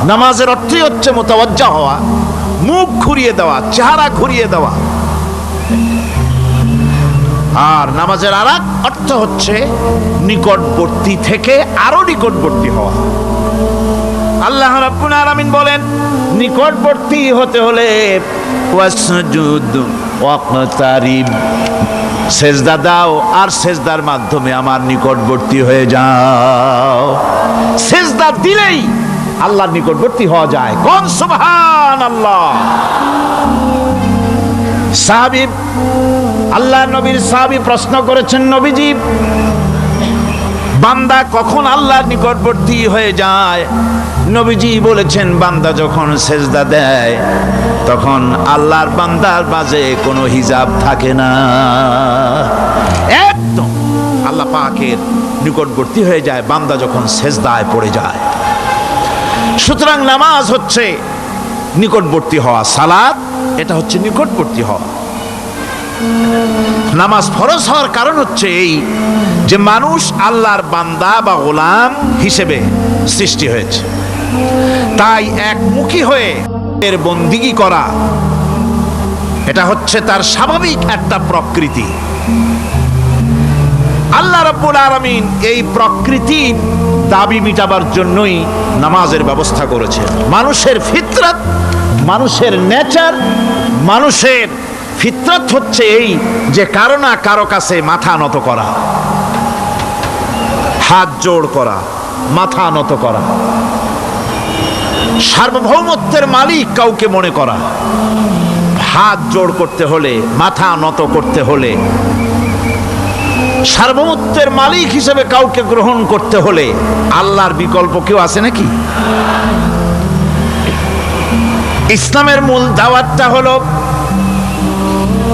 নামাজের অর্থই হচ্ছে মুতাওয়াজ্জা হওয়া, মুখ ঘুরিয়ে দেওয়া, চেহারা ঘুরিয়ে দেওয়া। আর নামাজের আরেক অর্থ হচ্ছে নিকটবর্তী থেকে আরো নিকটবর্তী হওয়া। আল্লাহ রাব্বুল আলামিন বলেন, নিকটবর্তী হতে হলে ওয়াসজুদ ওয়াকতারিব, সেজদা দাও আর সেজদার মাধ্যমে আমার নিকটবর্তী হয়ে যাও। সেজদা দিলেই আল্লাহর নিকটবর্তী হওয়া যায়। কোন সুবহানাল্লাহ। সাহাবী, আল্লাহ নবীর সাহাবী প্রশ্ন করেছেন, নবীজি বান্দা কখন আল্লাহর নিকটবর্তী হয়ে যায়? নবীজি বলেছেন, বান্দা যখন সেজদা দেয় তখন আল্লাহর বান্দার মাঝে কোনো হিজাব থাকে না, একদম আল্লাহ পাকের নিকটবর্তী হয়ে যায় বান্দা যখন সেজদায় পড়ে যায়। সুতরাং নামাজ হচ্ছে নিকটবর্তী হওয়া, সালাত এটা হচ্ছে নিকটবর্তী হওয়া। নামাজ ফরজ হওয়ার কারণ হচ্ছে এই যে মানুষ আল্লাহর বান্দা বা গোলাম হিসেবে সৃষ্টি হয়েছে, তাই একমুখী হয়ে এর বন্দিগি করা এটা হচ্ছে তার স্বাভাবিক একটা প্রকৃতি। আল্লাহ রাব্বুল আলামিন এই প্রকৃতির দাবি মিটাবার জন্যই নামাজের ব্যবস্থা করেছে। মানুষের ফিতরত, মানুষের নেচার, মানুষের ফিতরত হচ্ছে এই যে কারো না কারো কাছে মাথা নত করা, হাত জোড় করা, মাথা নত করা, সার্বভৌমত্বের মালিক কাউকে মনে করা। হাত জোড় করতে হলে, মাথা নত করতে হলে, সার্বভৌমত্বের মালিক হিসেবে কাউকে গ্রহণ করতে হলে আল্লাহর বিকল্প কেউ আছে নাকি? ইসলামের মূল দাওয়াতটা হলো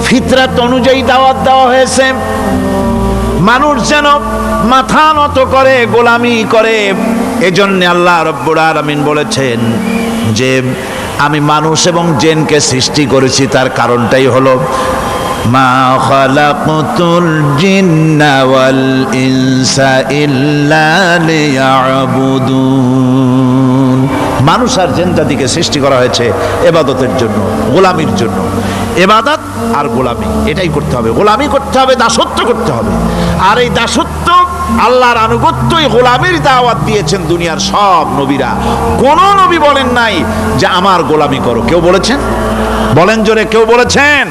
ফিতরাত অনুযায়ী দাওয়াত দেওয়া হয়েছে, মানুষ যেন মাথা নত করে, গোলামি করে। এজন্য আল্লাহ রাব্বুল আলামিন বলেছেন যে আমি মানুষ এবং জিনকে সৃষ্টি করেছি, তার কারণটাই হলো মা খালাকতুল জিন্না ওয়াল ইনসা ইল্লা লিয়াবুদুন। মানুষ আর জিন জাতিকে সৃষ্টি করা হয়েছে ইবাদতের জন্য, গোলামির জন্য। ইবাদত আর গোলামি এটাই করতে হবে, গোলামি করতে হবে, দাসত্ব করতে হবে। আর এই দাসত্ব, আল্লাহর আনুগত্যই গোলামির দাওয়াত দিয়েছেন দুনিয়ার সব নবীরা। কোন নবী বলেন নাই যে আমার গোলামি করো। কেউ বলেছেন? বলেন জোরে, কেউ বলেছেন?